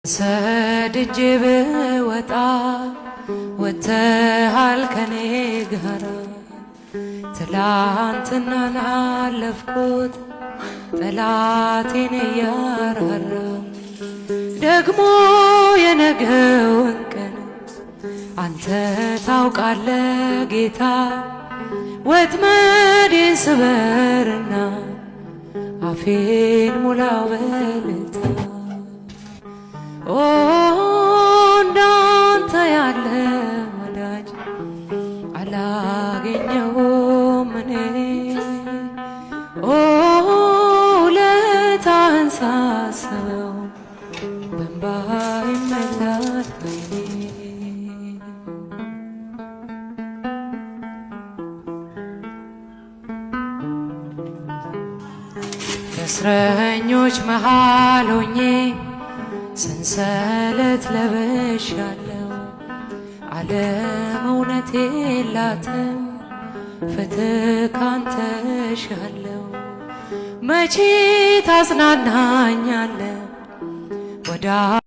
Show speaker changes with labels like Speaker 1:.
Speaker 1: ሰድጄ ብወጣ ወጥተሃል ከኔ ጋራ ትላንትናን አለፍኩት ጠላቴን እያራራ ደግሞ የነገውን ቀን አንተ ታውቃለ ጌታ ወጥመዴን ስበርና አፌን ሙላው በልታ እንዳንተ ያለ ወዳጅ አላገኘሁም እኔ ውለታህን ሳስበው በእንባ ይሞላል ዓይኔ። ከእስረኞች መሃል ሆኜ ሰንሰለት ለብሻለሁ ዓለም እውነት የላትም ፍትህ ካንተ እሻለሁ። መቼ ታጽናናኛለህ ወዳ